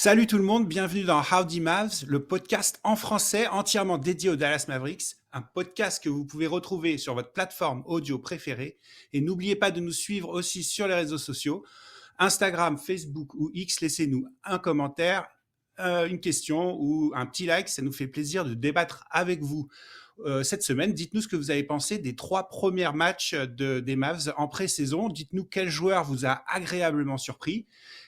Salut tout le monde, bienvenue dans Howdy Mavs, le podcast en français entièrement dédié aux Dallas Mavericks, un podcast que vous pouvez retrouver sur votre plateforme audio préférée. Et n'oubliez pas de nous suivre aussi sur les réseaux sociaux, Instagram, Facebook ou X. Laissez-nous un commentaire, une question ou un petit like, ça nous fait plaisir de débattre avec vous. Cette semaine, dites-nous ce que vous avez pensé des 3 premiers matchs des Mavs en pré-saison. Dites-nous quel joueur vous a agréablement surpris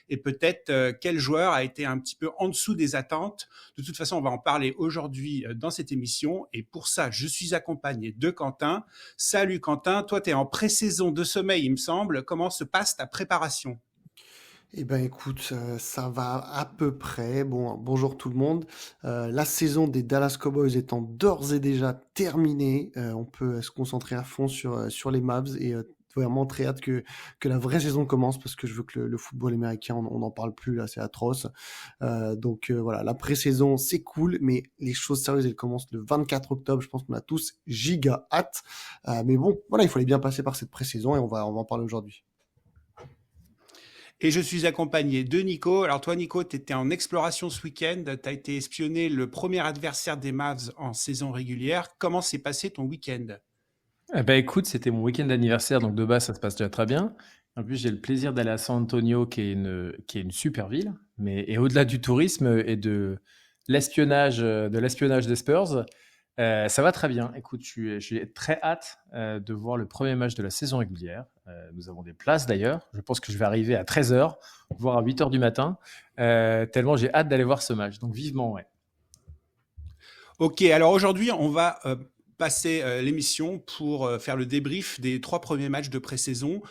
et peut-être quel joueur a été un petit peu en dessous des attentes. De toute façon, on va en parler aujourd'hui dans cette émission. Et pour ça, je suis accompagné de Quentin. Salut Quentin, toi tu es en pré-saison de sommeil, il me semble. Comment se passe ta préparation ? Eh ben écoute, ça va à peu près. Bon, bonjour tout le monde. La saison des Dallas Cowboys étant d'ores et déjà terminée, on peut se concentrer à fond sur les Mavs et vraiment très hâte que la vraie saison commence parce que je veux que le football américain, on n'en parle plus là, c'est atroce. Voilà, la pré-saison c'est cool, mais les choses sérieuses elles commencent le 24 octobre. Je pense qu'on a tous giga hâte. Mais bon, voilà, il fallait bien passer par cette pré-saison et on va en parler aujourd'hui. Et je suis accompagné de Nico. Alors toi Nico, tu étais en exploration ce week-end, tu as été espionner le premier adversaire des Mavs en saison régulière. Comment s'est passé ton week-end ? Écoute, c'était mon week-end d'anniversaire, donc de base ça se passe déjà très bien. En plus, j'ai le plaisir d'aller à San Antonio, qui est une super ville, et au-delà du tourisme et de l'espionnage des Spurs, ça va très bien. Écoute, j'ai très hâte de voir le premier match de la saison régulière. Nous avons des places d'ailleurs. Je pense que je vais arriver à 13h, voire à 8h du matin, tellement j'ai hâte d'aller voir ce match. Donc vivement, ouais. Ok, alors aujourd'hui, on va passer l'émission pour faire le débrief des 3 premiers matchs de pré-saison.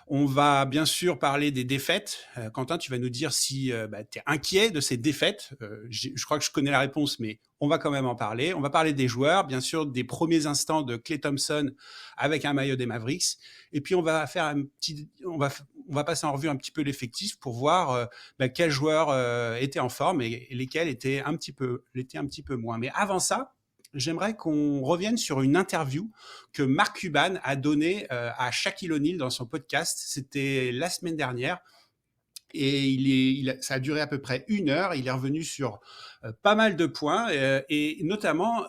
On va bien sûr parler des défaites. Quentin, tu vas nous dire si tu es inquiet de ces défaites. Je crois que je connais la réponse, mais on va quand même en parler. On va parler des joueurs, bien sûr, des premiers instants de Klay Thompson avec un maillot des Mavericks. Et puis on va faire on va passer en revue un petit peu l'effectif pour voir quels joueurs étaient en forme et lesquels étaient un petit peu moins. Mais avant ça, j'aimerais qu'on revienne sur une interview que Mark Cuban a donnée à Shaquille O'Neal dans son podcast. C'était la semaine dernière. Et ça a duré à peu près 1 heure. Il est revenu sur pas mal de points et notamment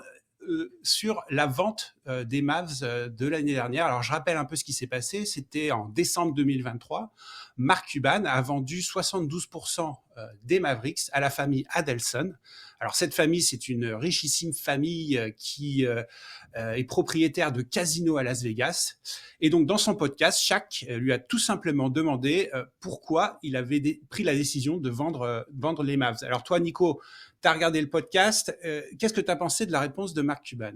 sur la vente des Mavs de l'année dernière. Alors, je rappelle un peu ce qui s'est passé. C'était en décembre 2023. Mark Cuban a vendu 72% des Mavericks à la famille Adelson. Alors, cette famille, c'est une richissime famille qui est propriétaire de casinos à Las Vegas. Et donc, dans son podcast, Shaq lui a tout simplement demandé pourquoi il avait pris la décision de vendre les Mavs. Alors, toi, Nico, tu as regardé le podcast. Qu'est-ce que tu as pensé de la réponse de Mark Cuban ?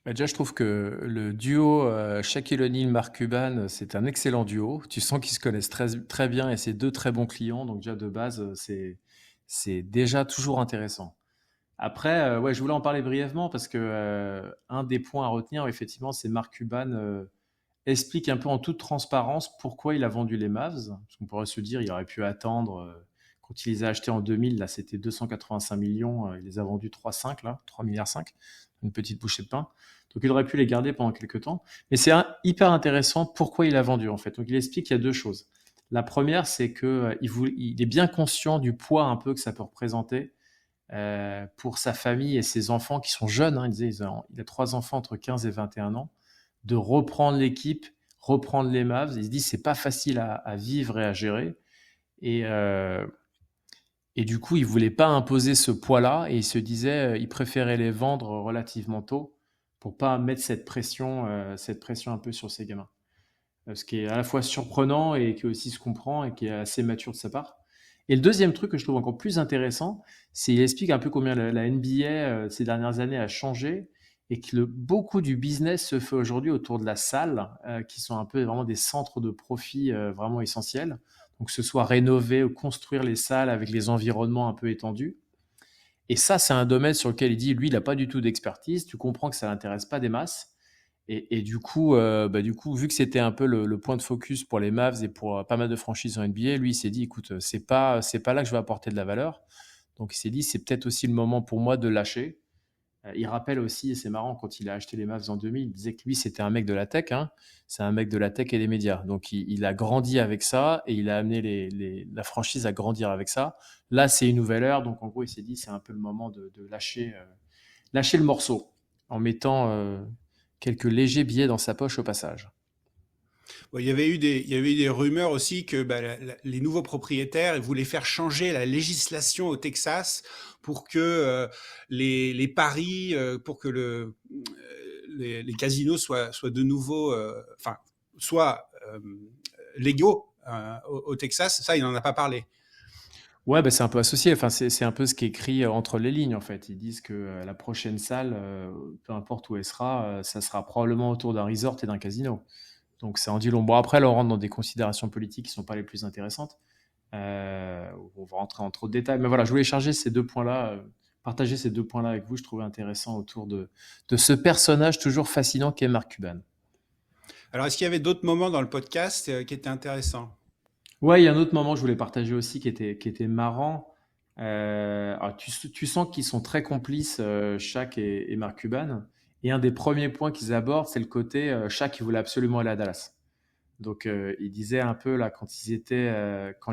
Déjà, je trouve que le duo Shaquille O'Neal-Mark Cuban, c'est un excellent duo. Tu sens qu'ils se connaissent très, très bien et c'est deux très bons clients. Donc déjà, de base, c'est déjà toujours intéressant. Après, ouais, je voulais en parler brièvement parce que un des points à retenir, effectivement, c'est Mark Cuban explique un peu en toute transparence pourquoi il a vendu les Mavs. Parce qu'on pourrait se dire, il aurait pu attendre. Quand il les a achetés en 2000, là, c'était 285 millions. Il les a vendus 3,5, là, 3,5 milliards. Une petite bouchée de pain. Donc, il aurait pu les garder pendant quelques temps. Mais c'est hyper intéressant pourquoi il a vendu, en fait. Donc, il explique qu'il y a 2 choses. La première, c'est que il est bien conscient du poids un peu que ça peut représenter pour sa famille et ses enfants qui sont jeunes. Hein. Il disait, il a 3 enfants entre 15 et 21 ans. De reprendre l'équipe, reprendre les Mavs. Il se dit, c'est pas facile à vivre et à gérer. Et, euh, et du coup, il voulait pas imposer ce poids-là et il se disait, il préférait les vendre relativement tôt pour pas mettre cette pression un peu sur ses gamins. Ce qui est à la fois surprenant et qui aussi se comprend et qui est assez mature de sa part. Et le deuxième truc que je trouve encore plus intéressant, c'est qu'il explique un peu combien la NBA ces dernières années a changé et que beaucoup du business se fait aujourd'hui autour de la salle, qui sont un peu vraiment des centres de profit vraiment essentiels. Donc que ce soit rénover ou construire les salles avec les environnements un peu étendus. Et ça, c'est un domaine sur lequel il dit, lui, il n'a pas du tout d'expertise. Tu comprends que ça l'intéresse pas des masses. Et du coup, vu que c'était un peu le point de focus pour les Mavs et pour pas mal de franchises en NBA, lui, il s'est dit, écoute, c'est pas là que je vais apporter de la valeur. Donc, il s'est dit, c'est peut-être aussi le moment pour moi de lâcher. Il rappelle aussi, et c'est marrant, quand il a acheté les Mavs en 2000, il disait que lui, c'était un mec de la tech, hein. C'est un mec de la tech et des médias. Donc, il a grandi avec ça et il a amené la franchise à grandir avec ça. Là, c'est une nouvelle ère. Donc, en gros, il s'est dit, c'est un peu le moment de lâcher le morceau en mettant quelques légers billets dans sa poche au passage. Bon, il y avait eu des rumeurs aussi que les nouveaux propriétaires ils voulaient faire changer la législation au Texas pour que les paris, pour que les casinos soient de nouveau, enfin, soient légaux au Texas. Ça, il n'en a pas parlé. Ouais, bah, c'est un peu associé. Enfin, c'est un peu ce qui est écrit entre les lignes, en fait. Ils disent que la prochaine salle, peu importe où elle sera, ça sera probablement autour d'un resort et d'un casino. Donc, ça en dit long. Bon, après, là, on rentre dans des considérations politiques qui ne sont pas les plus intéressantes. On va rentrer en trop de détails. Mais voilà, je voulais charger ces deux points-là, partager ces deux points-là avec vous. Je trouvais intéressant autour de ce personnage toujours fascinant qu'est Mark Cuban. Alors, est-ce qu'il y avait d'autres moments dans le podcast qui étaient intéressants? Ouais, il y a un autre moment que je voulais partager aussi qui était marrant. Alors tu sens qu'ils sont très complices, Shaq et Mark Cuban. Et un des premiers points qu'ils abordent, c'est le côté Shaq, il voulait absolument aller à Dallas. Donc il disait un peu là quand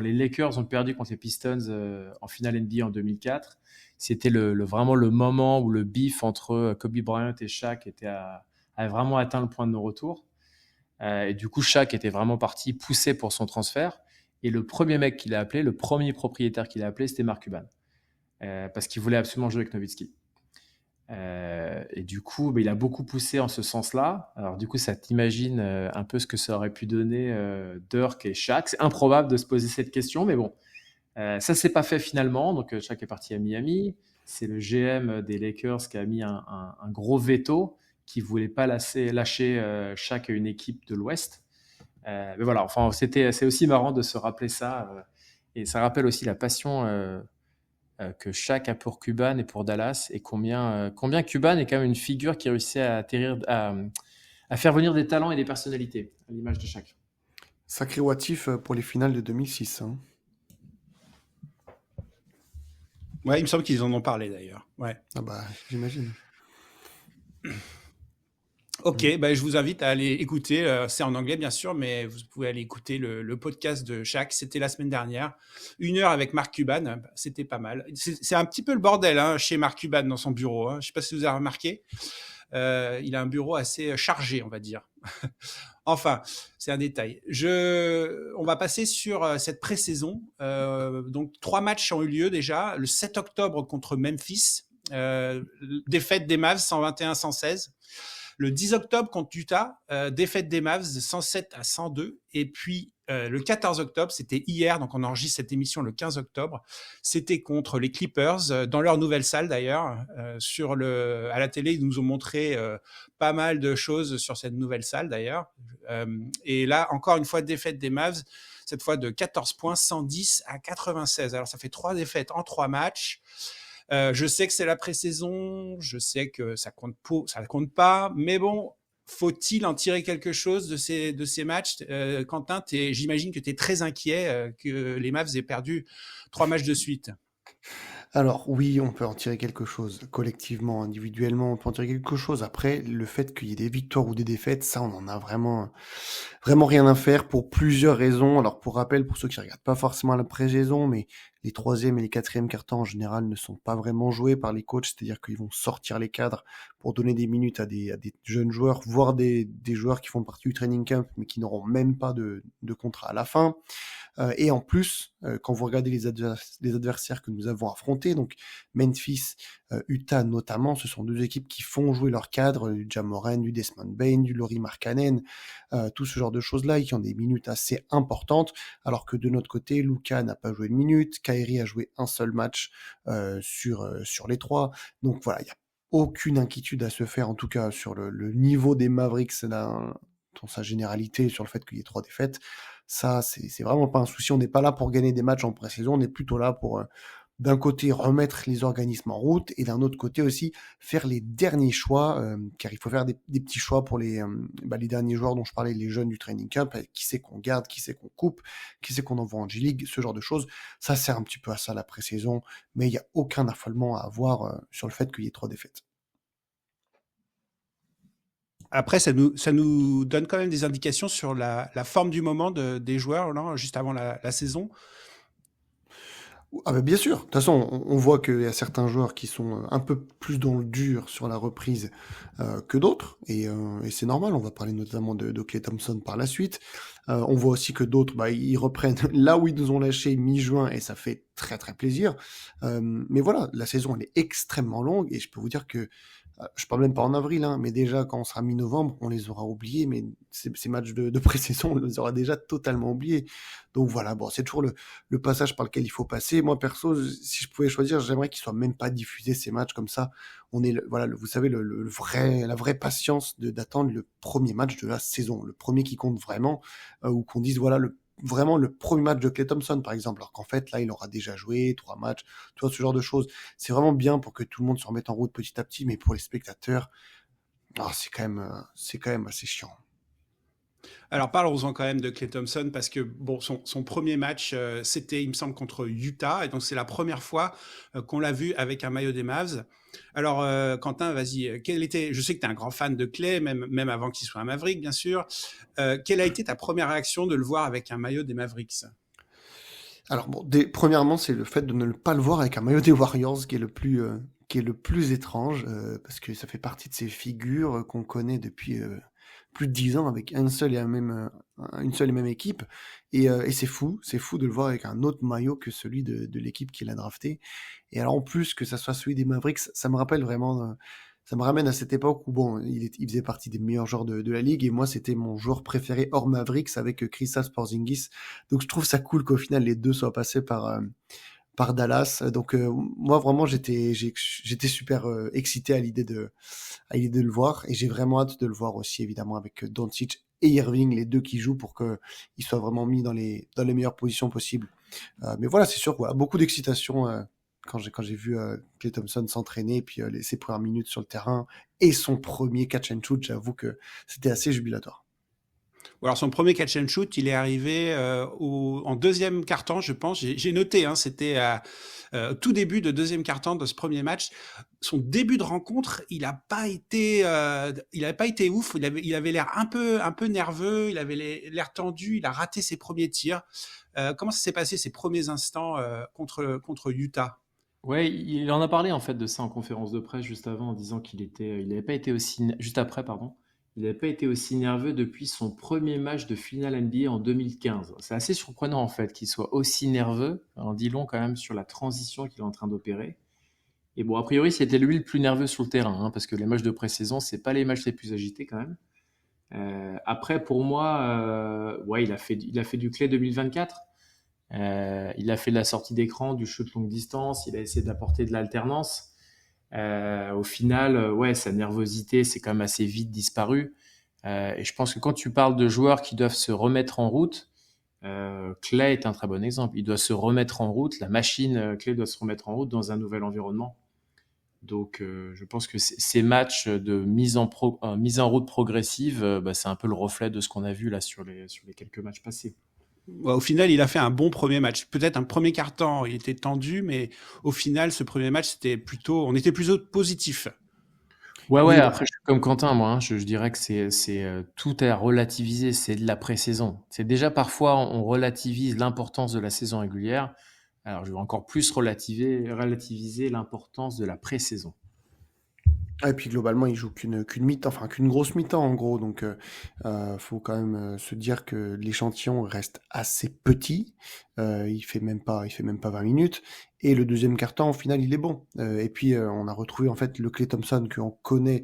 les Lakers ont perdu contre les Pistons en finale NBA en 2004, c'était vraiment le moment où le beef entre Kobe Bryant et Shaq a vraiment atteint le point de non-retour. Et du coup, Shaq était vraiment parti pousser pour son transfert. Et le premier mec qu'il a appelé, le premier propriétaire qu'il a appelé, c'était Mark Cuban. Parce qu'il voulait absolument jouer avec Nowitzki. Et du coup, il a beaucoup poussé en ce sens-là. Alors du coup, ça t'imagine un peu ce que ça aurait pu donner Dirk et Shaq. C'est improbable de se poser cette question, mais bon, ça s'est pas fait finalement. Donc Shaq est parti à Miami. C'est le GM des Lakers qui a mis un gros veto, qui voulait pas lâcher Shaq à une équipe de l'Ouest. Mais voilà, enfin, c'est aussi marrant de se rappeler ça. Et ça rappelle aussi la passion que Shaq a pour Cuban et pour Dallas. Et combien Cuban est quand même une figure qui réussit à faire venir des talents et des personnalités, à l'image de Shaq. Sacré Watif pour les finales de 2006. Hein. Ouais, il me semble qu'ils en ont parlé d'ailleurs. Ouais. Ah bah, j'imagine. Ok, je vous invite à aller écouter. C'est en anglais bien sûr, mais vous pouvez aller écouter le podcast de Shaq. C'était la semaine dernière. 1 heure avec Mark Cuban, c'était pas mal. C'est un petit peu le bordel chez Mark Cuban dans son bureau. Je ne sais pas si vous avez remarqué. Il a un bureau assez chargé, on va dire. Enfin, c'est un détail. On va passer sur cette pré-saison. Donc, 3 matchs ont eu lieu déjà. Le 7 octobre contre Memphis. Défaite des Mavs 121-116. Le 10 octobre contre Utah, défaite des Mavs 107-102. Et puis le 14 octobre, c'était hier, donc on enregistre cette émission le 15 octobre, c'était contre les Clippers, dans leur nouvelle salle d'ailleurs. À la télé, ils nous ont montré pas mal de choses sur cette nouvelle salle d'ailleurs. Et là, encore une fois, défaite des Mavs, cette fois de 14 points, 110-96. Alors ça fait 3 défaites en 3 matchs. Je sais que c'est la pré-saison, je sais que ça compte pas, mais bon, faut-il en tirer quelque chose de ces matchs? Quentin, j'imagine que tu es très inquiet que les Mavs aient perdu 3 matchs de suite. Alors oui, on peut en tirer quelque chose, collectivement, individuellement, on peut en tirer quelque chose. Après, le fait qu'il y ait des victoires ou des défaites, ça, on en a vraiment rien à faire pour plusieurs raisons. Alors pour rappel, pour ceux qui regardent pas forcément la pré-saison, mais les 3e et les 4e cartons en général ne sont pas vraiment joués par les coachs, c'est-à-dire qu'ils vont sortir les cadres pour donner des minutes à des jeunes joueurs, voire des joueurs qui font partie du training camp, mais qui n'auront même pas de contrat à la fin. Et en plus, quand vous regardez les adversaires que nous avons affrontés, donc Memphis, Utah notamment, ce sont 2 équipes qui font jouer leurs cadres, du Ja Morant, du Desmond Bane, du Lauri Markkanen, tout ce genre de choses-là, et qui ont des minutes assez importantes, alors que de notre côté, Luka n'a pas joué de minutes, Kyrie a joué un seul match sur les 3. Donc voilà, il n'y a aucune inquiétude à se faire, en tout cas sur le niveau des Mavericks dans sa généralité, sur le fait qu'il y ait 3 défaites. Ça, c'est vraiment pas un souci. On n'est pas là pour gagner des matchs en pré-saison. On est plutôt là pour, d'un côté, remettre les organismes en route et d'un autre côté aussi, faire les derniers choix, car il faut faire des petits choix pour les derniers joueurs dont je parlais, les jeunes du training camp, qui c'est qu'on garde, qui c'est qu'on coupe, qui c'est qu'on envoie en G-League, ce genre de choses. Ça sert un petit peu à ça la pré-saison, mais il n'y a aucun affolement à avoir sur le fait qu'il y ait 3 défaites. Après, ça nous donne quand même des indications sur la forme du moment des joueurs, non, juste avant la saison. Ah bah bien sûr, de toute façon, on voit qu'il y a certains joueurs qui sont un peu plus dans le dur sur la reprise que d'autres, et c'est normal, on va parler notamment de Klay Thompson par la suite. On voit aussi que d'autres, bah, ils reprennent là où ils nous ont lâché mi-juin, et ça fait très très plaisir. Mais voilà, la saison elle est extrêmement longue, et je peux vous dire que je parle même pas en avril, hein, mais déjà quand on sera mi-novembre, on les aura oubliés, mais ces matchs de pré-saison, on les aura déjà totalement oubliés. Donc voilà, bon, c'est toujours le passage par lequel il faut passer. Moi perso, si je pouvais choisir, j'aimerais qu'ils soient même pas diffusés ces matchs comme ça. On est, voilà, vous savez, la vraie patience d'attendre le premier match de la saison, le premier qui compte vraiment, ou qu'on dise voilà vraiment le premier match de Klay Thompson par exemple, alors qu'en fait là il aura déjà joué 3 matchs, tu vois, ce genre de choses. C'est vraiment bien pour que tout le monde se remette en route petit à petit, mais pour les spectateurs, c'est quand même assez chiant. Alors parlons-en quand même de Klay Thompson parce que bon, son premier match, c'était, il me semble, contre Utah, et donc c'est la première fois qu'on l'a vu avec un maillot des Mavs. Alors Quentin, vas-y, je sais que tu es un grand fan de Klay, même avant qu'il soit un Maverick, bien sûr. Quelle a été ta première réaction de le voir avec un maillot des Mavericks? Alors bon, premièrement, c'est le fait de ne pas le voir avec un maillot des Warriors qui est le plus étrange, parce que ça fait partie de ces figures qu'on connaît depuis plus de 10 ans avec une seule et même équipe. Et c'est fou de le voir avec un autre maillot que celui de l'équipe qui l'a drafté. Et alors en plus que ça soit celui des Mavericks, ça me rappelle vraiment, ça me ramène à cette époque où bon, il faisait partie des meilleurs joueurs de la ligue, et moi c'était mon joueur préféré hors Mavericks avec Kristaps Porzingis. Donc je trouve ça cool qu'au final les deux soient passés par Dallas. Donc moi vraiment j'étais super excité à l'idée de le voir, et j'ai vraiment hâte de le voir aussi évidemment avec Doncic et Irving, les deux qui jouent, pour qu'ils soient vraiment mis dans les meilleures positions possibles. Mais voilà, c'est sûr, voilà, beaucoup d'excitation quand j'ai vu Klay Thompson s'entraîner, et puis ses premières minutes sur le terrain et son premier catch and shoot, j'avoue que c'était assez jubilatoire. Alors son premier catch and shoot, il est arrivé en deuxième quart-temps, je pense. J'ai noté, hein, c'était tout début de deuxième quart-temps de ce premier match. Son début de rencontre, il avait pas été ouf. Il avait l'air un peu nerveux. Il avait l'air tendu. Il a raté ses premiers tirs. Comment ça s'est passé ces premiers instants contre Utah? Ouais, il en a parlé en fait de ça en conférence de presse juste avant, en disant il n'avait pas été aussi, juste après, pardon, il n'avait pas été aussi nerveux depuis son premier match de finale NBA en 2015. C'est assez surprenant en fait qu'il soit aussi nerveux. On dit long quand même sur la transition qu'il est en train d'opérer. Et bon, a priori, c'était lui le plus nerveux sur le terrain, hein, parce que les matchs de pré-saison, c'est pas les matchs les plus agités quand même. Après, pour moi, ouais, il a fait du Clay 2024. Il a fait de la sortie d'écran, du shoot longue distance. Il a essayé d'apporter de l'alternance. Au final, ouais, sa nervosité, c'est quand même assez vite disparu. Et je pense que quand tu parles de joueurs qui doivent se remettre en route, Clay est un très bon exemple. Il doit se remettre en route. La machine Clay doit se remettre en route dans un nouvel environnement. Donc, je pense que ces matchs de mise en route progressive, bah, c'est un peu le reflet de ce qu'on a vu là sur les quelques matchs passés. Ouais, au final, il a fait un bon premier match. Peut-être un premier quart-temps, il était tendu, mais au final, ce premier match, on était plutôt positif. Ouais, ouais, Oui, bah, après, je suis comme Quentin, moi, hein. Je dirais que tout est à relativiser, c'est de la pré-saison. C'est déjà parfois, on relativise l'importance de la saison régulière. Alors, je vais encore plus relativiser l'importance de la pré-saison. et puis globalement, il joue qu'une mi-temps, enfin qu'une grosse mi-temps en gros. Donc, faut quand même se dire que l'échantillon reste assez petit. Il fait même pas 20 minutes. Et le deuxième quart-temps, au final, il est bon. Et puis, on a retrouvé en fait le Klay Thompson qu'on connaît,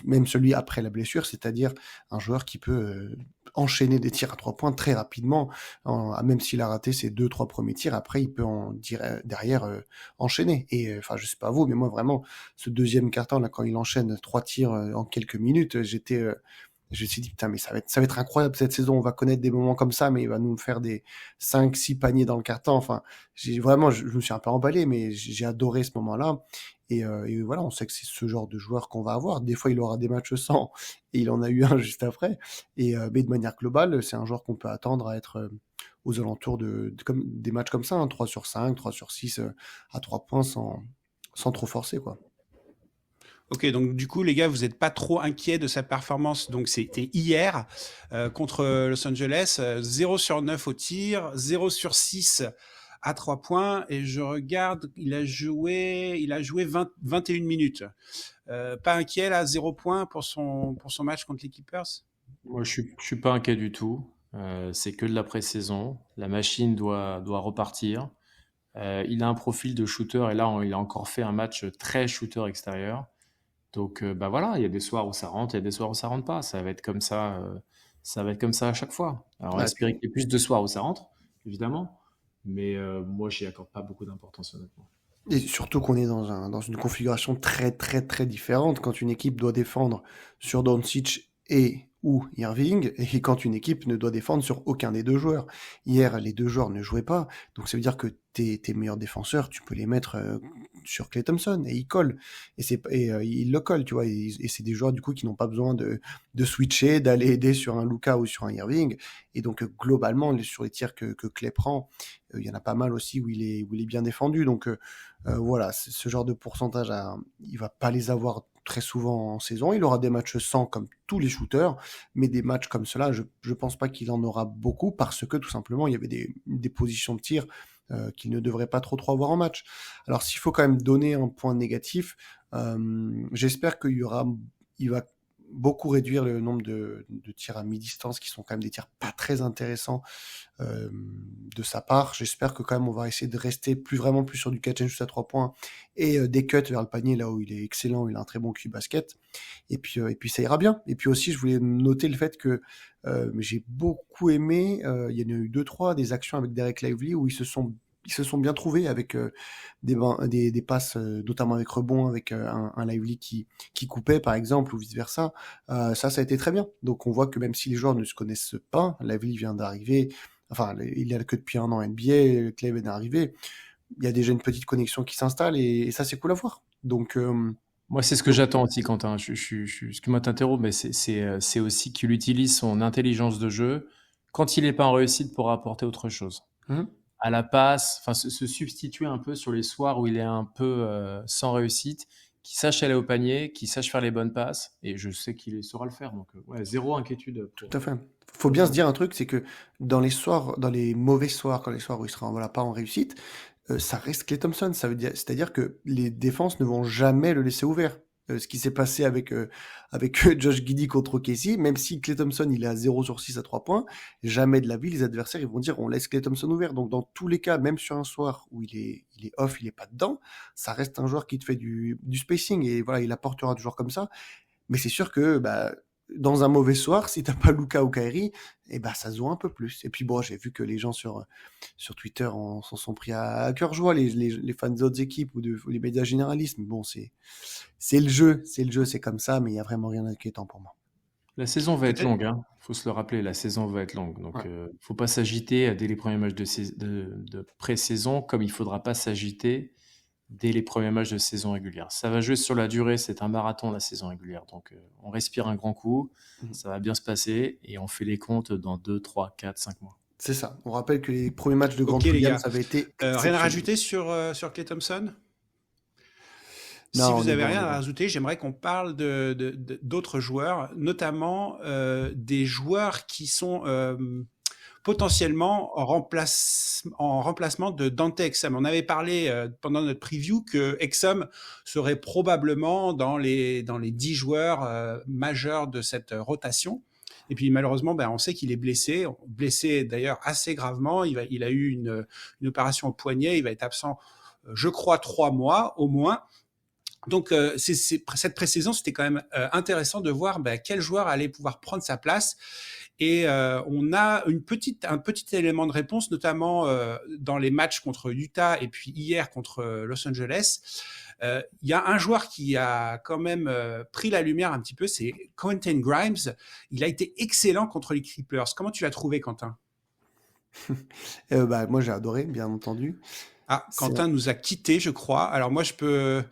même celui après la blessure, c'est-à-dire un joueur qui peut enchaîner des tirs à 3 points très rapidement. Même s'il a raté ses 2, 3 premiers tirs, après, il peut derrière enchaîner. Et enfin, je sais pas vous, mais moi vraiment ce deuxième quart-temps là, quand il enchaîne 3 tirs en quelques minutes, je me suis dit putain, mais ça va être incroyable cette saison. On va connaître des moments comme ça, mais il va nous faire des 5, 6 paniers dans le quart-temps. Enfin, je me suis un peu emballé, mais j'ai adoré ce moment-là. Et voilà, on sait que c'est ce genre de joueur qu'on va avoir. Des fois, il aura des matchs sans, et il en a eu un juste après. Mais de manière globale, c'est un joueur qu'on peut attendre à être aux alentours comme des matchs comme ça, hein, 3/5, 3/6 à 3 points sans trop forcer, quoi. Ok, donc du coup, les gars, vous n'êtes pas trop inquiets de sa performance. Donc c'était hier contre Los Angeles, 0 sur 9 au tir, 0 sur 6 à 3 points. Et je regarde, il a joué 21 minutes. Pas inquiet là, 0 points pour son match contre les Clippers? Moi, je suis pas inquiet du tout. C'est que de la pré-saison. La machine doit repartir. Il a un profil de shooter et là, il a encore fait un match très shooter extérieur. Donc, bah voilà, il y a des soirs où ça rentre, il y a des soirs où ça rentre pas. Ça va être comme ça, ça va être comme ça à chaque fois. Alors, on va Ouais. espérer qu'il y ait plus de soirs où ça rentre, évidemment. Mais moi, j'y accorde pas beaucoup d'importance, honnêtement. Et surtout qu'on est dans une configuration très très très différente quand une équipe doit défendre sur Doncic et ou Irving et quand une équipe ne doit défendre sur aucun des deux joueurs. Hier, les deux joueurs ne jouaient pas, donc ça veut dire que tes meilleurs défenseurs, tu peux les mettre sur Klay Thompson et ils collent ils le collent, tu vois. Et c'est des joueurs du coup qui n'ont pas besoin de switcher, d'aller aider sur un Luka ou sur un Irving. Et donc globalement, sur les tirs que Klay prend, il y en a pas mal aussi où il est bien défendu. Donc voilà, ce genre de pourcentage, il va pas les avoir très souvent en saison. Il aura des matchs sans comme tous les shooters, mais des matchs comme cela, je pense pas qu'il en aura beaucoup parce que tout simplement il y avait des positions de tir qu'il ne devrait pas trop avoir en match. Alors s'il faut quand même donner un point négatif, j'espère il va beaucoup réduire le nombre de tirs à mi-distance qui sont quand même des tirs pas très intéressants de sa part. J'espère que quand même on va essayer de rester vraiment plus sur du catch and shoot à 3 points et des cuts vers le panier là où il est excellent, il a un très bon QI basket et puis ça ira bien. Et puis aussi je voulais noter le fait que j'ai beaucoup aimé, il y en a eu 2-3 des actions avec Derek Lively où ils se sont bien trouvés avec des passes, notamment avec rebond, avec un Lively qui coupait par exemple ou vice versa. Ça a été très bien. Donc on voit que même si les joueurs ne se connaissent pas, Lively vient d'arriver, enfin il a que depuis un an NBA, Clay vient d'arriver, il y a déjà une petite connexion qui s'installe et ça c'est cool à voir. Donc Moi, c'est ce que j'attends aussi, Quentin. Excuse-moi de t'interrompre, mais c'est aussi qu'il utilise son intelligence de jeu quand il n'est pas en réussite pour apporter autre chose. hum, À la passe, enfin se substituer un peu sur les soirs où il est un peu sans réussite, qui sache aller au panier, qui sache faire les bonnes passes, et je sais qu'il saura le faire. Donc ouais, zéro inquiétude tout pour à fait. Faut bien se dire un truc, c'est que dans les mauvais soirs, quand les soirs où il sera voilà, pas en réussite, ça reste Klay Thompson. C'est-à-dire que les défenses ne vont jamais le laisser ouvert. Ce qui s'est passé avec Josh Giddey contre OKC, même si Klay Thompson il est à 0 sur 6 à 3 points, jamais de la vie les adversaires ils vont dire on laisse Klay Thompson ouvert. Donc dans tous les cas, même sur un soir où il est off, il est pas dedans, ça reste un joueur qui te fait du spacing et voilà, il apportera toujours comme ça. Mais c'est sûr que bah, dans un mauvais soir, si t'as pas Luka ou Kyrie, et bah, ça se joue un peu plus. Et puis bon, j'ai vu que les gens sur Twitter s'en sont pris à cœur joie, les fans des autres équipes ou les médias généralistes. Mais bon, c'est le jeu, c'est comme ça, mais il y a vraiment rien d'inquiétant pour moi. La saison va être Peut-être. longue, hein. Faut se le rappeler, la saison va être longue. Donc, Ouais. faut pas s'agiter dès les premiers matchs de pré-saison, comme il faudra pas s'agiter dès les premiers matchs de saison régulière. Ça va jouer sur la durée, c'est un marathon la saison régulière. Donc, on respire un grand coup, Mhm. ça va bien se passer et on fait les comptes dans 2, 3, 4, 5 mois. C'est ça. On rappelle que les premiers matchs de Grant Ok les Williams gars. avaient été Rien à exceptionnels. rajouter sur Klay Thompson? Si Non, on vous est avez bon, on rien est à bon. rajouter, j'aimerais qu'on parle d'autres joueurs, notamment des joueurs qui sont potentiellement en remplacement de Dante Exum. On avait parlé pendant notre preview que Exum serait probablement dans les 10 joueurs majeurs de cette rotation. Et puis malheureusement, ben, on sait qu'il est blessé d'ailleurs assez gravement. Il a eu une opération au poignet, il va être absent, je crois, 3 mois au moins. Donc, cette pré-saison, c'était quand même intéressant de voir quel joueur allait pouvoir prendre sa place. Et on a un petit élément de réponse, notamment dans les matchs contre Utah et puis hier contre Los Angeles. Il y a un joueur qui a quand même pris la lumière un petit peu, c'est Quentin Grimes. Il a été excellent contre les Clippers. Comment tu l'as trouvé, Quentin? Bah, moi, j'ai adoré, bien entendu. Ah, C'est Quentin nous a quittés, je crois. Alors moi, je peux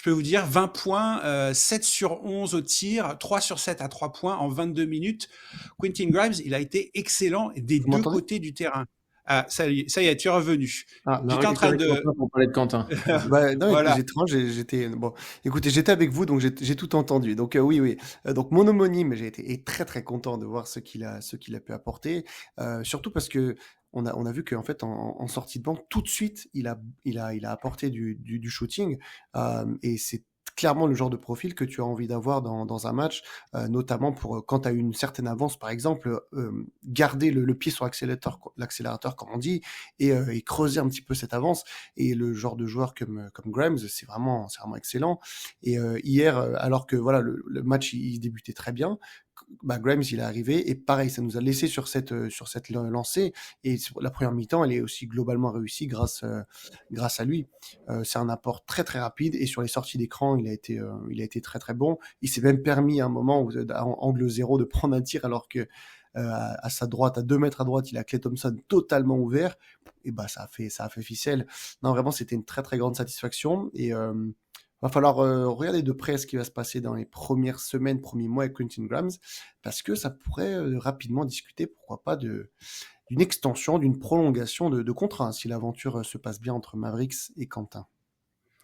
vous dire 20 points, 7 sur 11 au tir, 3 sur 7 à 3 points en 22 minutes. Quentin Grimes, il a été excellent des Vous deux m'entendez? côtés du terrain. Ah, ça y est, tu es revenu. Ah, On a J'étais en train récupéré de... Quentin pour parler de Quentin. bah, non, Voilà. écoute, j'étais bon. Écoutez, j'étais avec vous, donc j'ai tout entendu. Donc oui, oui. Donc mon homonyme, j'ai été est très très content de voir ce qu'il a pu apporter. Surtout parce que on a vu qu'en fait en sortie de banc, tout de suite, il a apporté du shooting. Et c'est clairement le genre de profil que tu as envie d'avoir dans un match, notamment pour quand tu as une certaine avance, par exemple, garder le pied sur l'accélérateur, comme on dit, et creuser un petit peu cette avance. Et le genre de joueur comme Grimes, c'est vraiment excellent. Et hier, alors que voilà, le match il débutait très bien, bah, Grimes il est arrivé et pareil, ça nous a laissé sur cette lancée. Et la première mi-temps, elle est aussi globalement réussie grâce à lui. C'est un apport très très rapide et sur les sorties d'écran, il a été très très bon. Il s'est même permis à un moment, en angle zéro, de prendre un tir alors que à sa droite, à 2 mètres à droite, il a Klay Thompson totalement ouvert. Et bah ça a fait ficelle. Non, vraiment, c'était une très très grande satisfaction. Et va falloir regarder de près ce qui va se passer dans les premières semaines, premiers mois avec Quentin Grimes, parce que ça pourrait rapidement discuter, pourquoi pas, d'une extension, d'une prolongation de contrat, hein, si l'aventure se passe bien entre Mavericks et Quentin.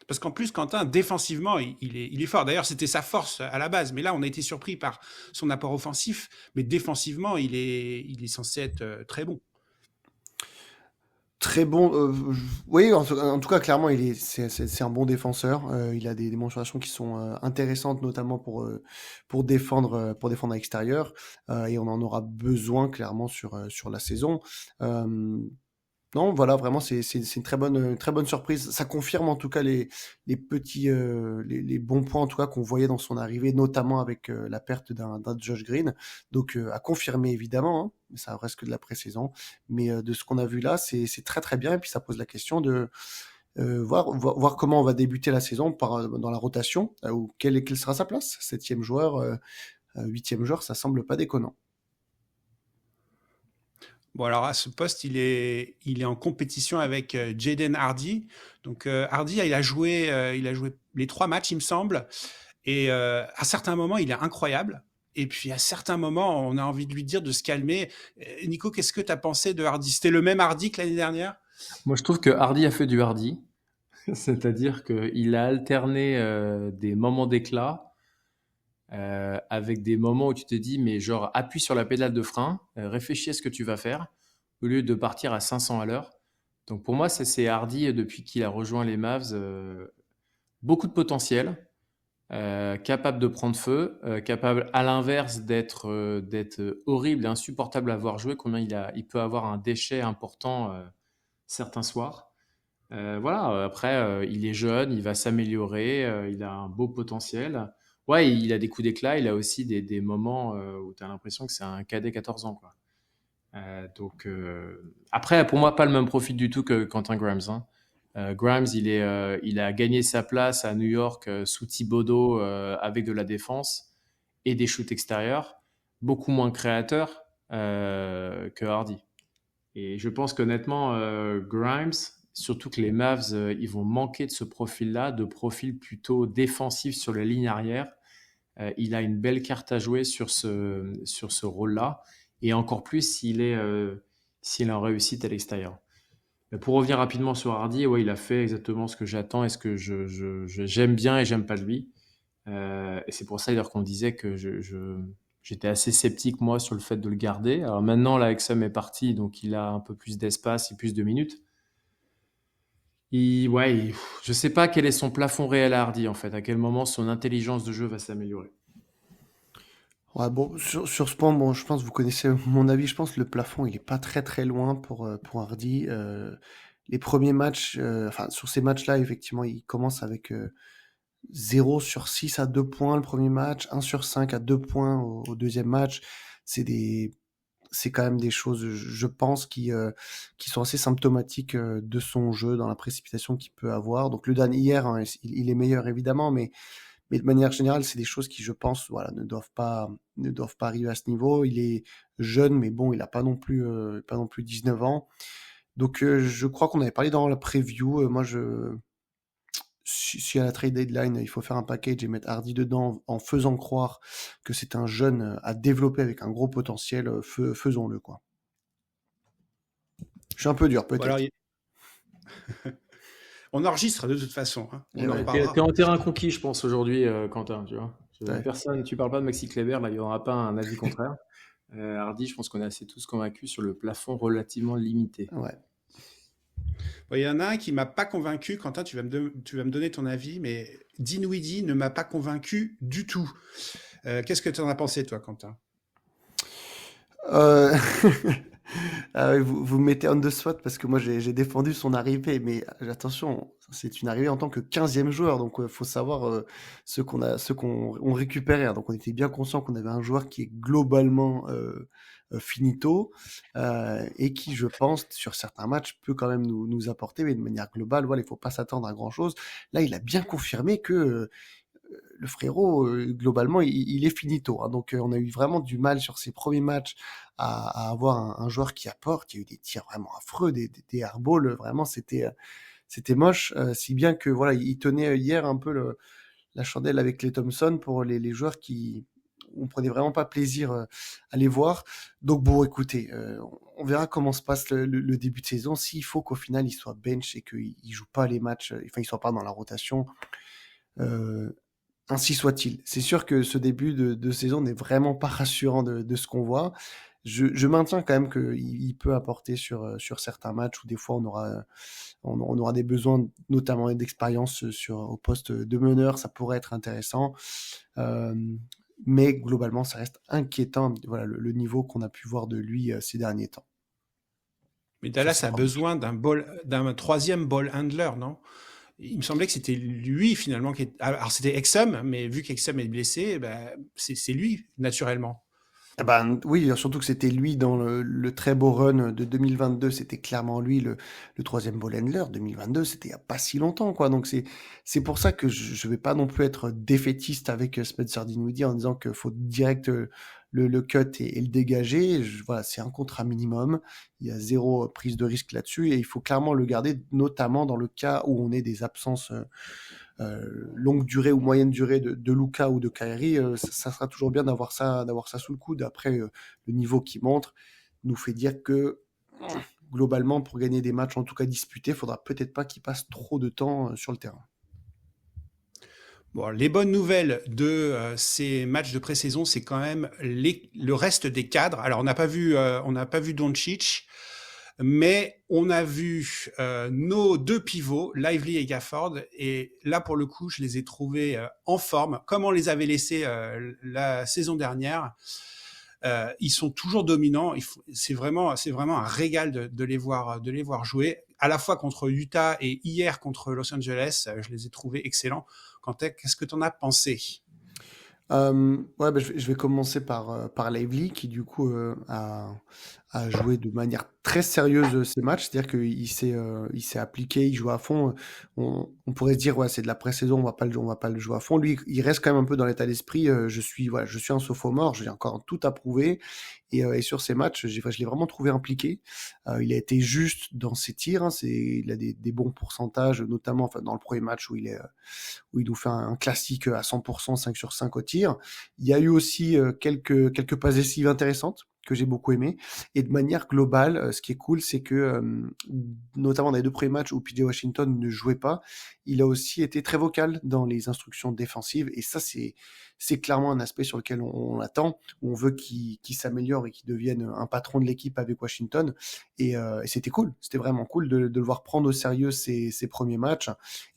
Parce qu'en plus, Quentin, défensivement, il est fort. D'ailleurs, c'était sa force à la base. Mais là, on a été surpris par son apport offensif. Mais défensivement, il est censé être très bon. Très bon, oui, en tout cas, clairement, c'est un bon défenseur. Il a des démonstrations qui sont intéressantes, notamment pour défendre à l'extérieur. Et on en aura besoin clairement sur la saison. Euh, Non, voilà, vraiment, c'est une très bonne surprise. Ça confirme en tout cas les bons points en tout cas qu'on voyait dans son arrivée, notamment avec la perte d'un Josh Green. Donc à confirmer évidemment, hein, mais ça reste que de la pré-saison. Mais de ce qu'on a vu là, c'est très très bien. Et puis ça pose la question de voir comment on va débuter la saison dans la rotation, ou quelle sera sa place. Septième joueur, huitième joueur, ça semble pas déconnant. Bon, alors à ce poste, il est en compétition avec Jaden Hardy. Donc Hardy, il a joué les 3 matchs, il me semble. Et à certains moments, il est incroyable. Et puis à certains moments, on a envie de lui dire de se calmer. Nico, qu'est-ce que tu as pensé de Hardy? C'était le même Hardy que l'année dernière? Moi, je trouve que Hardy a fait du Hardy. C'est-à-dire qu'il a alterné des moments d'éclat avec des moments où tu te dis, mais genre, appuie sur la pédale de frein, réfléchis à ce que tu vas faire, au lieu de partir à 500 à l'heure. Donc pour moi, c'est Hardy depuis qu'il a rejoint les Mavs. Beaucoup de potentiel, capable de prendre feu, capable à l'inverse d'être horrible et insupportable à voir jouer, combien il peut avoir un déchet important certains soirs. Voilà, après, il est jeune, il va s'améliorer, il a un beau potentiel. Ouais, il a des coups d'éclat, il a aussi des moments où tu as l'impression que c'est un cadet 14 ans, quoi. Après, pour moi, pas le même profil du tout que Quentin Grimes, hein. Grimes, il a gagné sa place à New York sous Thibodeau avec de la défense et des shoots extérieurs, beaucoup moins créateur que Hardy. Et je pense qu'honnêtement, Grimes, surtout que les Mavs, ils vont manquer de ce profil-là, de profil plutôt défensif sur les lignes arrière. Il a une belle carte à jouer sur ce rôle-là, et encore plus s'il est en réussite à l'extérieur. Mais pour revenir rapidement sur Hardy, ouais, il a fait exactement ce que j'attends et ce que j'aime bien et j'aime pas de lui. Et c'est pour ça d'ailleurs qu'on disait que j'étais assez sceptique moi sur le fait de le garder. Alors maintenant, là, Exum est parti, donc il a un peu plus d'espace et plus de minutes. Je sais pas quel est son plafond réel à Hardy en fait, à quel moment son intelligence de jeu va s'améliorer. Ouais, bon, sur ce point, bon, je pense que vous connaissez mon avis. Je pense que le plafond, il est pas très très loin pour Hardy. Les premiers matchs, enfin, sur ces matchs-là, effectivement, il commence avec 0 sur 6 à 2 points le premier match, 1 sur 5 à 2 points au deuxième match. C'est des, c'est quand même des choses, je pense, qui sont assez symptomatiques de son jeu dans la précipitation qu'il peut avoir. Donc le Dan hier, hein, il est meilleur évidemment, mais de manière générale, c'est des choses qui, je pense, voilà, ne doivent pas arriver à ce niveau. Il est jeune, mais bon, il a pas non plus 19 ans. Donc, je crois qu'on avait parlé dans la preview. Moi, si à la trade deadline, il faut faire un package et mettre Hardy dedans en faisant croire que c'est un jeune à développer avec un gros potentiel, faisons-le, quoi. Je suis un peu dur, Bon, alors, peut-être. on enregistre de toute façon, hein. Et On en ouais. T'es reparlera. en terrain conquis, je pense, aujourd'hui, Quentin, tu vois. Ouais. Personne, tu parles pas de Maxi Kleber, là, il n'y aura pas un avis contraire. Hardy, je pense qu'on est assez tous convaincus sur le plafond relativement limité. Ouais. Bon, il y en a un qui m'a pas convaincu. Quentin, tu vas me donner ton avis, mais Dinwiddie ne m'a pas convaincu du tout. Qu'est-ce que tu en as pensé, toi, Quentin? Euh, ah ouais, vous me mettez on the spot parce que moi j'ai défendu son arrivée, mais attention, c'est une arrivée en tant que 15e joueur, donc faut savoir ce qu'on on récupérait, hein. Donc on était bien conscient qu'on avait un joueur qui est globalement finito et qui, je pense, sur certains matchs peut quand même nous apporter, mais de manière globale, voilà, il faut pas s'attendre à grand chose. Là, il a bien confirmé que le frérot, globalement, il est finito, hein. Donc, on a eu vraiment du mal sur ses premiers matchs à avoir un joueur qui apporte. Il y a eu des tirs vraiment affreux, des airballs, vraiment, c'était moche. Si bien que voilà, il tenait hier un peu la chandelle avec Klay Thompson pour les joueurs qui on prenait vraiment pas plaisir à les voir. Donc bon, écoutez, on verra comment se passe le début de saison. S'il faut qu'au final il soit bench et qu'il joue pas les matchs, enfin il soit pas dans la rotation. Euh, Ainsi soit-il. C'est sûr que ce début de saison n'est vraiment pas rassurant de ce qu'on voit. Je maintiens quand même qu'il peut apporter sur certains matchs où des fois on aura des besoins, notamment d'expérience au poste de meneur, ça pourrait être intéressant. Euh, mais globalement, ça reste inquiétant, voilà, le niveau qu'on a pu voir de lui ces derniers temps. Mais Sur Dallas ces a trois matchs. besoin d'un troisième ball handler, non? Il me semblait que c'était lui finalement qui alors c'était Exum, mais vu qu'Exum est blessé, ben, c'est lui naturellement. Eh ben, oui, surtout que c'était lui dans le très beau run de 2022, c'était clairement lui le troisième ball handler. 2022, c'était il n'y a pas si longtemps, quoi. Donc c'est pour ça que je vais pas non plus être défaitiste avec Spencer Dinwiddie en disant qu'il faut direct le cut et le dégager. Voilà, c'est un contrat minimum. Il y a zéro prise de risque là-dessus et il faut clairement le garder, notamment dans le cas où on ait des absences longue durée ou moyenne durée de Luka ou de Kyrie, ça sera toujours bien d'avoir ça sous le coude. Après, le niveau qui montre nous fait dire que globalement, pour gagner des matchs, en tout cas disputés, il faudra peut-être pas qu'il passe trop de temps sur le terrain. Bon, les bonnes nouvelles de ces matchs de pré-saison, c'est quand même le reste des cadres. Alors, on n'a pas vu Doncic, mais on a vu nos deux pivots, Lively et Gafford. Et là, pour le coup, je les ai trouvés en forme, comme on les avait laissés la saison dernière. Ils sont toujours dominants. C'est vraiment un régal de les voir jouer, à la fois contre Utah et hier contre Los Angeles. Je les ai trouvés excellents. Quentin, qu'est-ce que tu en as pensé? Ouais, bah, je vais commencer par Lively qui du coup a joué de manière très sérieuse ces matchs, c'est-à-dire il s'est appliqué, il joue à fond. On pourrait se dire ouais c'est de la pré-saison, on va pas le jouer à fond. Lui, il reste quand même un peu dans l'état d'esprit. Je suis un sophomore, j'ai encore tout à prouver. Et sur ces matchs, je l'ai vraiment trouvé impliqué. Il a été juste dans ses tirs, hein, il a des bons pourcentages, notamment enfin, dans le premier match où il nous fait un classique à 100%, 5 sur 5 au tir. Il y a eu aussi quelques passes décisives intéressantes que j'ai beaucoup aimé. Et de manière globale, ce qui est cool, c'est que, notamment dans les deux premiers matchs où PJ Washington ne jouait pas, il a aussi été très vocal dans les instructions défensives. Et ça, c'est clairement un aspect sur lequel on l'attend, où on veut qu'il s'améliore et qu'il devienne un patron de l'équipe avec Washington. Et c'était cool, c'était vraiment cool de le voir prendre au sérieux ses premiers matchs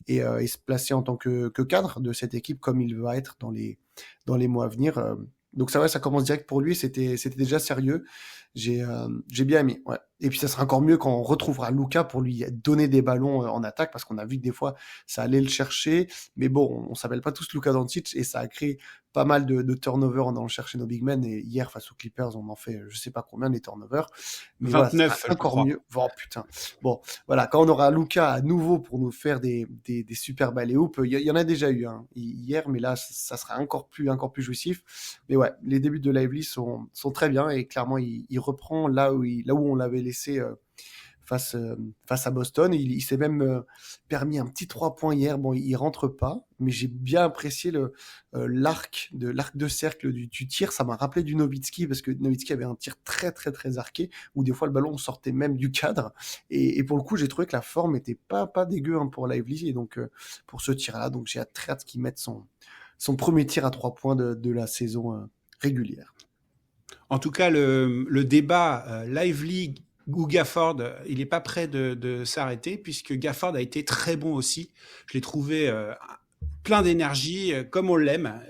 et se placer en tant que cadre de cette équipe comme il va être dans les mois à venir. Donc ça, ouais, ça commence direct pour lui, c'était déjà sérieux. J'ai bien aimé, ouais. Et puis ça sera encore mieux quand on retrouvera Luka pour lui donner des ballons en attaque, parce qu'on a vu que des fois ça allait le chercher, mais bon, on s'appelle pas tous Luka Doncic et ça a créé pas mal de turnovers en allant chercher nos big men. Et hier face aux Clippers, on en fait je sais pas combien des turnovers, mais voilà, ça sera 29, je encore crois. mieux. Oh putain. Bon, voilà, quand on aura Luka à nouveau pour nous faire des super balais hoops, il y en a déjà eu hein, hier, mais là ça sera encore plus jouissif. Mais ouais, les débuts de Lively sont très bien et clairement il reprend là où on l'avait laissé face à Boston. Il s'est même permis un petit 3 points hier. Bon, il rentre pas, mais j'ai bien apprécié l'arc de cercle du tir. Ça m'a rappelé du Nowitzki, parce que Nowitzki avait un tir très très très arqué, où des fois le ballon sortait même du cadre. Et pour le coup, j'ai trouvé que la forme était pas dégueu, hein, pour Lively, et donc pour ce tir-là. Donc j'ai très hâte qu'il mette son premier tir à 3 points de la saison régulière. En tout cas, le débat Lively ou Gafford, il n'est pas prêt de s'arrêter, puisque Gafford a été très bon aussi. Je l'ai trouvé plein d'énergie, comme on l'aime,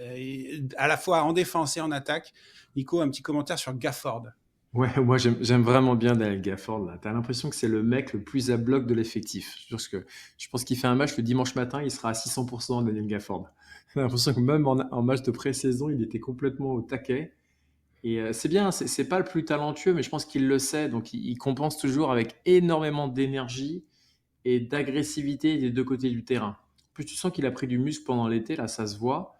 à la fois en défense et en attaque. Nico, un petit commentaire sur Gafford. Ouais, moi j'aime vraiment bien Daniel Gafford là. T'as l'impression que c'est le mec le plus à bloc de l'effectif. Je pense qu'il fait un match le dimanche matin, il sera à 600% Daniel Gafford. J'ai l'impression que même en match de pré-saison, il était complètement au taquet. Et c'est bien, c'est pas le plus talentueux, mais je pense qu'il le sait. Donc il compense toujours avec énormément d'énergie et d'agressivité des deux côtés du terrain. En plus, tu sens qu'il a pris du muscle pendant l'été, là, ça se voit.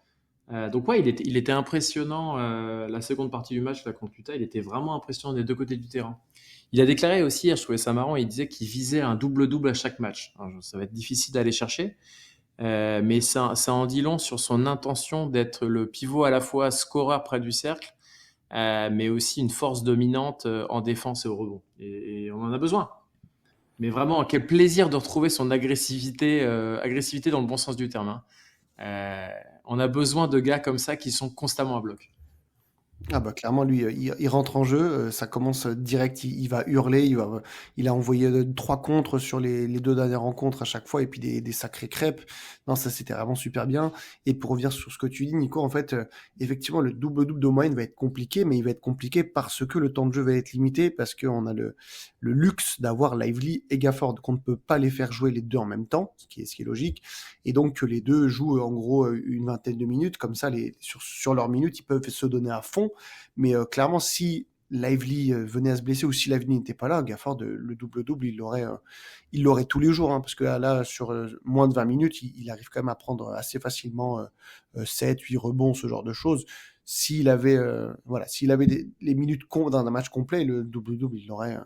Donc ouais, il était impressionnant la seconde partie du match là, contre Utah. Il était vraiment impressionnant des deux côtés du terrain. Il a déclaré aussi, je trouvais ça marrant, il disait qu'il visait un double-double à chaque match. Alors, ça va être difficile d'aller chercher, mais ça en dit long sur son intention d'être le pivot à la fois scoreur près du cercle, mais aussi une force dominante en défense et au rebond. Et on en a besoin. Mais vraiment, quel plaisir de retrouver son agressivité dans le bon sens du terme, hein. On a besoin de gars comme ça qui sont constamment à bloc. Ah bah clairement, lui, il rentre en jeu, ça commence direct, il va hurler, il a envoyé 3 contres sur les 2 dernières rencontres à chaque fois, et puis des sacrées crêpes. Non, ça c'était vraiment super bien. Et pour revenir sur ce que tu dis, Nico, en fait, effectivement, le double-double d'O'Brien va être compliqué, mais il va être compliqué parce que le temps de jeu va être limité, parce qu'on a le luxe d'avoir Lively et Gafford, qu'on ne peut pas les faire jouer les deux en même temps, ce qui est logique, et donc que les deux jouent en gros une vingtaine de minutes, comme ça, sur leurs minutes, ils peuvent se donner à fond. Mais clairement, si Lively venait à se blesser, ou si Lively n'était pas là, Gafford, le double-double, il l'aurait tous les jours, hein, parce que là, sur moins de 20 minutes, il arrive quand même à prendre assez facilement 7, 8 rebonds, ce genre de choses. S'il avait les minutes d'un match complet, le double-double, il l'aurait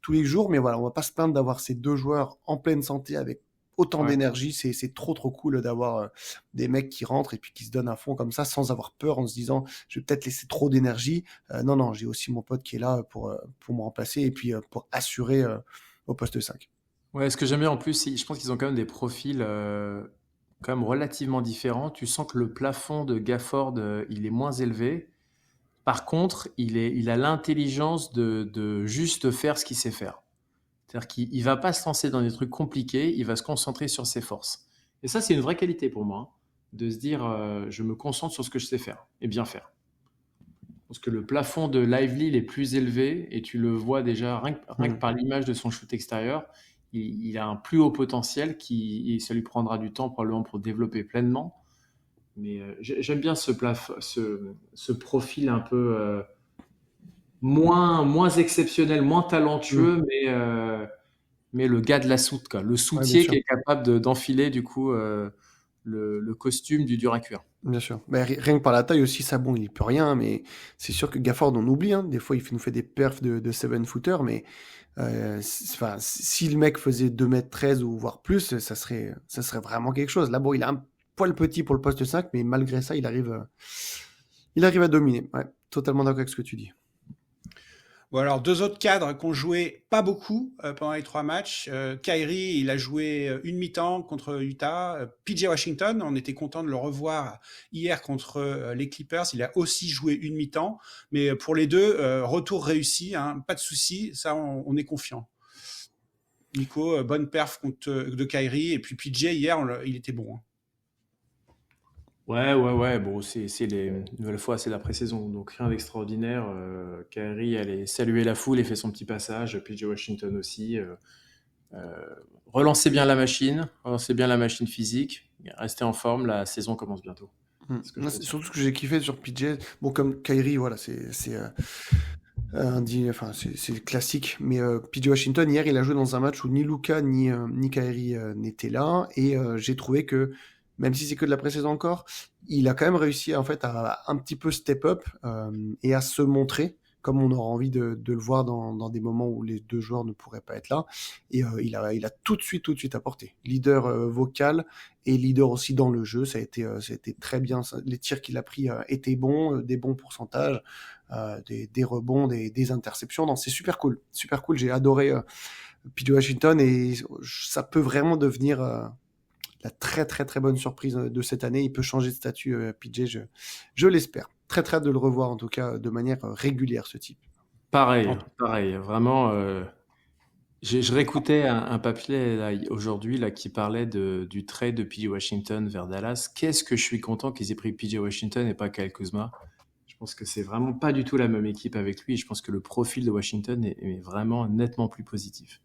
tous les jours. Mais voilà, on va pas se plaindre d'avoir ces deux joueurs en pleine santé avec autant d'énergie. C'est trop cool d'avoir des mecs qui rentrent et puis qui se donnent à fond comme ça, sans avoir peur, en se disant je vais peut-être laisser trop d'énergie. Non, j'ai aussi mon pote qui est là pour me remplacer, et puis pour assurer au poste 5. Ouais, ce que j'aime bien en plus, je pense qu'ils ont quand même des profils quand même relativement différents. Tu sens que le plafond de Gafford, il est moins élevé. Par contre, il a l'intelligence de juste faire ce qu'il sait faire. C'est-à-dire qu'il ne va pas se lancer dans des trucs compliqués, il va se concentrer sur ses forces. Et ça, c'est une vraie qualité pour moi, hein, de se dire je me concentre sur ce que je sais faire et bien faire. Parce que le plafond de Lively il est plus élevé, et tu le vois déjà rien que par l'image de son shoot extérieur. Il a un plus haut potentiel et ça lui prendra du temps probablement pour développer pleinement. Mais j'aime bien ce profil un peu moins exceptionnel, moins talentueux, mais le gars de la soute, quoi. Le soutier qui est capable d'enfiler du coup le costume du dur à cuire. Bien sûr. Bah, rien que par la taille aussi, ça, bon, il peut rien, mais c'est sûr que Gafford, on oublie, hein. Des fois, il nous fait des perfs de 7-footer, mais si le mec faisait 2m13 ou voire plus, ça serait vraiment quelque chose. Là, bon, il a un poil petit pour le poste 5, mais malgré ça, il arrive à dominer. Ouais, totalement d'accord avec ce que tu dis. Bon, alors, 2 autres cadres qui ont joué pas beaucoup pendant les 3 matchs. Kyrie, il a joué une mi-temps contre Utah. PJ Washington, on était content de le revoir hier contre les Clippers. Il a aussi joué une mi-temps. Mais pour les deux, retour réussi, hein, pas de souci. Ça, on est confiant. Nico, bonne perf de Kyrie. Et puis PJ, hier, il était bon, hein. Ouais. Bon, une nouvelle fois, c'est la pré-saison, donc rien d'extraordinaire. Kyrie allait saluer la foule et fait son petit passage. PJ Washington aussi. Relancez bien la machine physique. Restez en forme, la saison commence bientôt. C'est surtout ce que j'ai kiffé sur PJ. Bon, comme Kyrie, voilà, c'est classique. Mais PJ Washington, hier, il a joué dans un match où ni Luka ni Kyrie n'étaient là. Et j'ai trouvé que, même si c'est que de la pré-saison encore, il a quand même réussi en fait à un petit peu step up et à se montrer. comme on aura envie de le voir dans des moments où les deux joueurs ne pourraient pas être là. Et il a tout de suite apporté. Leader vocal et leader aussi dans le jeu. Ça a été très bien. Les tirs qu'il a pris étaient bons, des bons pourcentages, des rebonds, des interceptions. Non, c'est super cool. Super cool. J'ai adoré PJ Washington et ça peut vraiment devenir la très très très bonne surprise de cette année. Il peut changer de statut, PJ, je l'espère. Très très hâte de le revoir en tout cas de manière régulière ce type. Pareil, pareil. Vraiment, je réécoutais un papier là, aujourd'hui là, qui parlait du trade de PJ Washington vers Dallas. Qu'est-ce que je suis content qu'ils aient pris PJ Washington et pas Kyle Kuzma. Je pense que c'est vraiment pas du tout la même équipe avec lui. Je pense que le profil de Washington est vraiment nettement plus positif.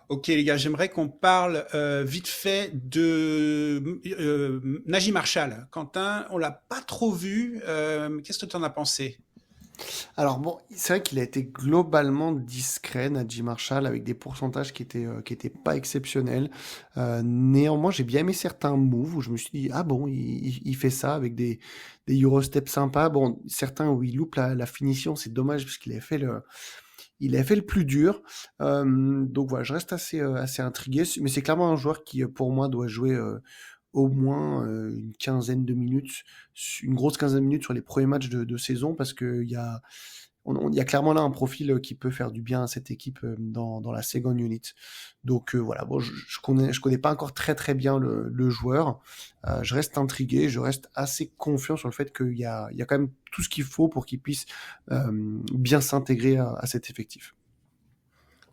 Ok les gars, j'aimerais qu'on parle vite fait de Naji Marshall. Quentin, on l'a pas trop vu. Qu'est-ce que tu en as pensé? Alors bon, c'est vrai qu'il a été globalement discret, Najee Marshall, avec des pourcentages qui étaient pas exceptionnels. Néanmoins, j'ai bien aimé certains moves où je me suis dit, ah bon, il fait ça avec des Eurostep sympas. Bon, certains où il loupe la finition, c'est dommage parce il a fait le plus dur. Donc voilà, je reste assez intrigué. Mais c'est clairement un joueur qui, pour moi, doit jouer au moins une grosse quinzaine de minutes sur les premiers matchs de saison, parce qu'il y a clairement là un profil qui peut faire du bien à cette équipe dans la second unit. Donc voilà, bon, je connais pas encore très très bien le joueur. Je reste intrigué, je reste assez confiant sur le fait qu'il y a quand même tout ce qu'il faut pour qu'il puisse bien s'intégrer à cet effectif.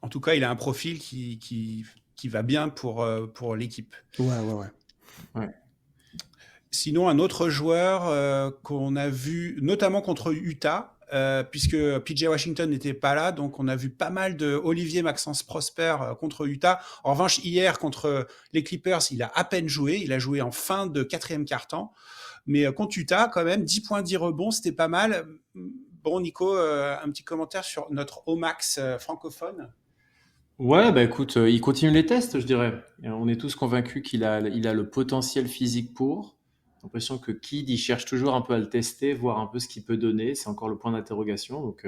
En tout cas, il a un profil qui va bien pour l'équipe. Ouais. Sinon, un autre joueur qu'on a vu, notamment contre Utah, puisque PJ Washington n'était pas là, donc on a vu pas mal de Olivier Maxence Prosper contre Utah. En revanche, hier, contre les Clippers, il a à peine joué. Il a joué en fin de quatrième quart-temps. Mais contre Utah, quand même, 10 points, 10 rebonds, c'était pas mal. Bon, Nico, un petit commentaire sur notre Omax francophone? Ouais, bah écoute, il continue les tests, je dirais. Et on est tous convaincus il a le potentiel physique pour. J'ai l'impression que Kid, il cherche toujours un peu à le tester, voir un peu ce qu'il peut donner. C'est encore le point d'interrogation. Donc,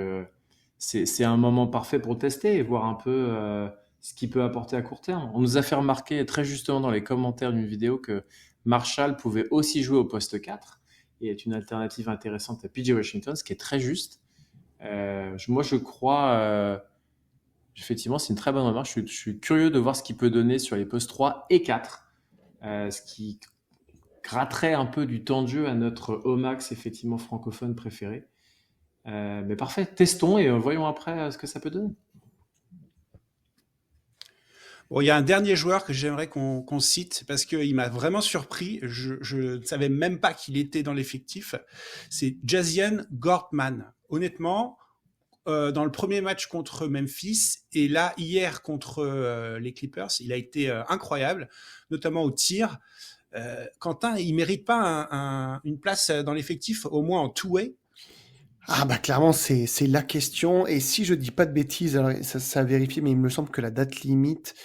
c'est un moment parfait pour le tester et voir un peu ce qu'il peut apporter à court terme. On nous a fait remarquer très justement dans les commentaires d'une vidéo que Marshall pouvait aussi jouer au poste 4 et est une alternative intéressante à PJ Washington, ce qui est très juste. Moi, je crois... effectivement, c'est une très bonne remarque. Je suis curieux de voir ce qu'il peut donner sur les postes 3 et 4, ce qui gratterait un peu du temps de jeu à notre Omax, effectivement, francophone préféré. Mais parfait, testons et voyons après ce que ça peut donner. Bon, il y a un dernier joueur que j'aimerais qu'on cite parce qu'il m'a vraiment surpris. Je ne savais même pas qu'il était dans l'effectif. C'est Jasian Gortman. Honnêtement, dans le premier match contre Memphis et là hier contre les Clippers, il a été incroyable, notamment au tir. Quentin, il mérite pas une place dans l'effectif, au moins en two-way? Ah bah clairement c'est la question, et si je dis pas de bêtises, alors ça a vérifié, mais il me semble que la date limite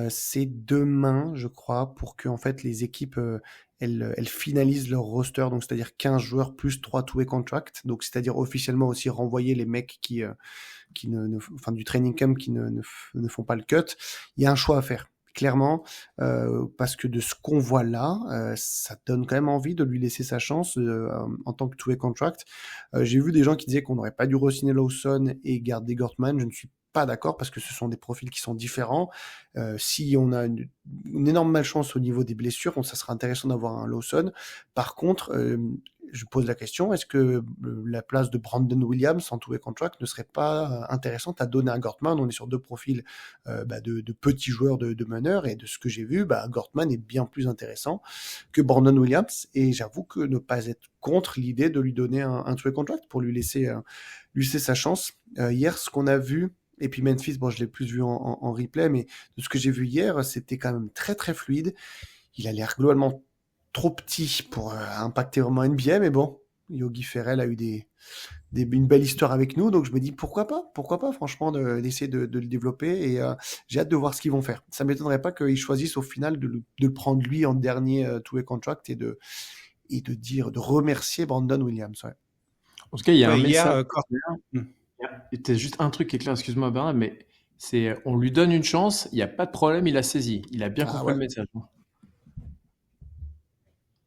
c'est demain, je crois, pour que en fait les équipes elles finalisent leur roster, donc c'est-à-dire 15 joueurs plus 3 two-way contracts, donc c'est-à-dire officiellement aussi renvoyer les mecs qui enfin du training camp qui ne font pas le cut. Il y a un choix à faire. Clairement, parce que de ce qu'on voit là, ça donne quand même envie de lui laisser sa chance en tant que two-way contract. J'ai vu des gens qui disaient qu'on n'aurait pas dû re-signer Lawson et garder Gortman. Je ne suis pas d'accord parce que ce sont des profils qui sont différents. Si on a une énorme malchance au niveau des blessures, ça sera intéressant d'avoir un Lawson. Par contre, je pose la question, est-ce que la place de Brandon Williams en two-way contract ne serait pas intéressante à donner à Gortman? On est sur deux profils de petits joueurs de meneurs, et de ce que j'ai vu, Gortman est bien plus intéressant que Brandon Williams, et j'avoue que ne pas être contre l'idée de lui donner un two-way contract pour lui laisser sa chance. Hier, ce qu'on a vu, et puis Memphis, bon, je l'ai plus vu en replay, mais de ce que j'ai vu hier, c'était quand même très très fluide. Il a l'air globalement trop petit pour impacter vraiment NBA, mais bon, Yogi Ferrell a eu une belle histoire avec nous, donc je me dis pourquoi pas franchement d'essayer de le développer, et j'ai hâte de voir ce qu'ils vont faire. Ça m'étonnerait pas qu'ils choisissent au final de le prendre lui en dernier two-way contract et de remercier Brandon Williams. Ouais. En tout cas, il y a un Ouais, hier, message. Hmm. C'était juste un truc qui est clair, excuse-moi Bernard, mais c'est on lui donne une chance, il n'y a pas de problème, il a saisi. Il a bien Ah compris ouais. le message.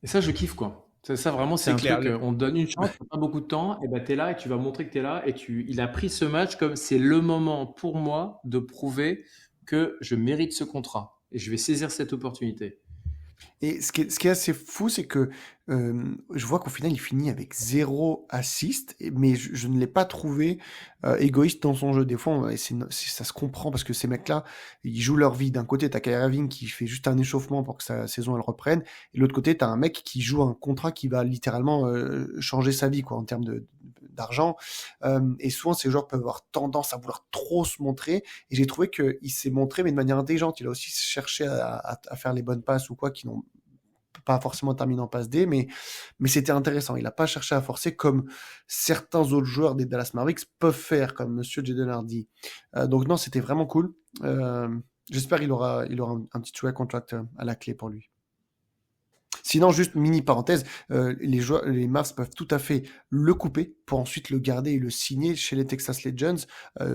Et ça, je kiffe, quoi. Ça vraiment, c'est C'est un clair. truc, on te donne une chance, t'as pas beaucoup de temps, et ben t'es là et tu vas montrer que t'es là. Et il a pris ce match comme c'est le moment pour moi de prouver que je mérite ce contrat. Et je vais saisir cette opportunité. Et ce qui est assez fou, c'est que je vois qu'au final, il finit avec 0 assist, mais je ne l'ai pas trouvé égoïste dans son jeu. Des fois, ça se comprend parce que ces mecs-là, ils jouent leur vie. D'un côté, t'as Kyrie Irving qui fait juste un échauffement pour que sa saison elle reprenne, et de l'autre côté, t'as un mec qui joue un contrat qui va littéralement changer sa vie, quoi, en termes d'argent. Et souvent, ces joueurs peuvent avoir tendance à vouloir trop se montrer. Et j'ai trouvé qu'il s'est montré, mais de manière intelligente. Il a aussi cherché à faire les bonnes passes ou quoi, qui n'ont pas forcément terminé en passe D, mais c'était intéressant. Il n'a pas cherché à forcer comme certains autres joueurs des Dallas Mavericks peuvent faire, comme Monsieur Jaden Hardy. Donc non, c'était vraiment cool. J'espère qu'il aura un petit trade contract à la clé pour lui. Sinon, juste mini parenthèse, les Mavs peuvent tout à fait le couper pour ensuite le garder et le signer chez les Texas Legends,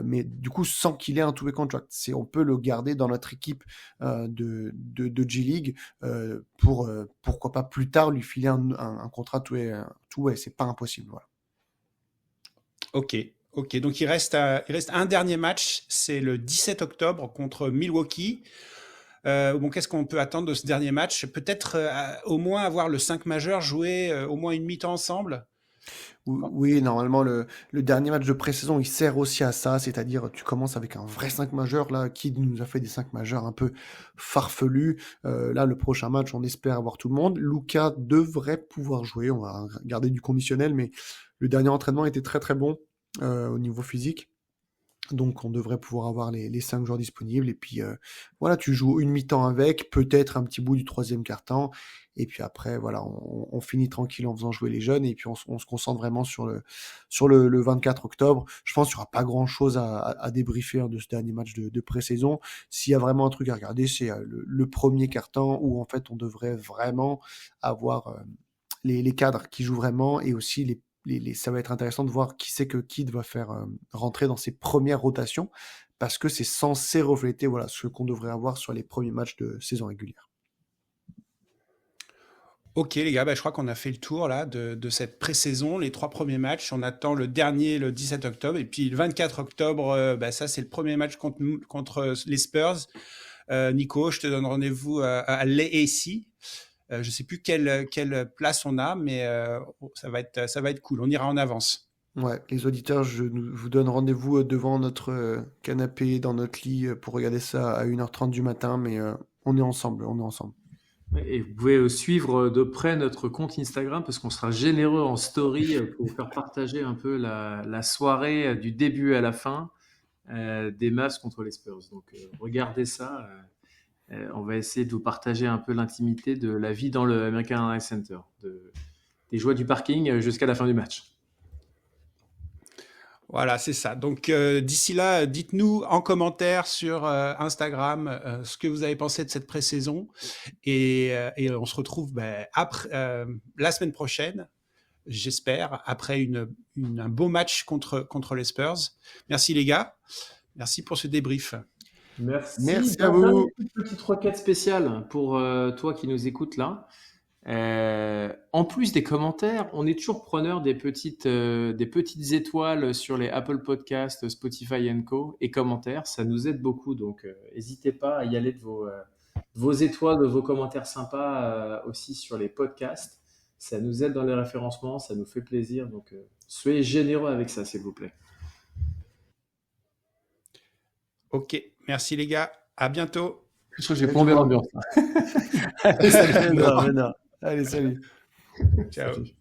mais du coup sans qu'il ait un two-way contract. On peut le garder dans notre équipe de G-League pour pourquoi pas plus tard lui filer un contrat two-way. C'est pas impossible. Voilà. Ok. Donc il reste un dernier match, c'est le 17 octobre contre Milwaukee. Bon, qu'est-ce qu'on peut attendre de ce dernier match? Peut-être au moins avoir le 5 majeur jouer au moins une mi-temps ensemble. Oui, normalement, le dernier match de pré-saison, il sert aussi à ça, c'est-à-dire tu commences avec un vrai 5 majeur, là, qui nous a fait des 5 majeurs un peu farfelus. Là, le prochain match, on espère avoir tout le monde. Luka devrait pouvoir jouer, on va garder du conditionnel, mais le dernier entraînement était très très bon au niveau physique. Donc on devrait pouvoir avoir les 5 joueurs disponibles. Et puis voilà, tu joues une mi-temps avec, peut-être un petit bout du troisième quart-temps. Et puis après, voilà, on finit tranquille en faisant jouer les jeunes. Et puis on se concentre vraiment sur le 24 octobre. Je pense qu'il n'y aura pas grand-chose à débriefer de ce dernier match de pré-saison. S'il y a vraiment un truc à regarder, c'est le premier quart-temps où en fait on devrait vraiment avoir les cadres qui jouent vraiment et aussi ça va être intéressant de voir qui c'est que Kidd va faire rentrer dans ses premières rotations parce que c'est censé refléter voilà, ce qu'on devrait avoir sur les premiers matchs de saison régulière. Ok les gars, je crois qu'on a fait le tour là de cette pré-saison, les 3 premiers matchs. On attend le dernier le 17 octobre et puis le 24 octobre, ça c'est le premier match contre les Spurs. Nico, je te donne rendez-vous à l'AAC. Je sais plus quelle place on a, mais ça va être cool. On ira en avance. Ouais, les auditeurs, vous donne rendez-vous devant notre canapé, dans notre lit, pour regarder ça à 1h30 du matin, mais on est ensemble. Et vous pouvez suivre de près notre compte Instagram parce qu'on sera généreux en story pour vous faire partager un peu la soirée du début à la fin des Mavs contre les Spurs. Donc regardez ça. On va essayer de vous partager un peu l'intimité de la vie dans le American Airlines Center, des joies du parking jusqu'à la fin du match. Voilà, c'est ça. Donc d'ici là, dites-nous en commentaire sur Instagram ce que vous avez pensé de cette pré-saison et on se retrouve après la semaine prochaine, j'espère, après un beau match contre les Spurs. Merci les gars, merci pour ce débrief. Merci à vous. Une petite requête spéciale pour toi qui nous écoutes là. En plus des commentaires, on est toujours preneur des petites étoiles sur les Apple Podcasts, Spotify & Co. et commentaires. Ça nous aide beaucoup, donc n'hésitez pas à y aller de vos étoiles, de vos commentaires sympas aussi sur les podcasts. Ça nous aide dans les référencements, ça nous fait plaisir, donc soyez généreux avec ça, s'il vous plaît. Ok, merci les gars, à bientôt. Je crois que j'ai plombé l'ambiance. Allez, salut. Allez, salut. Ciao. Salut.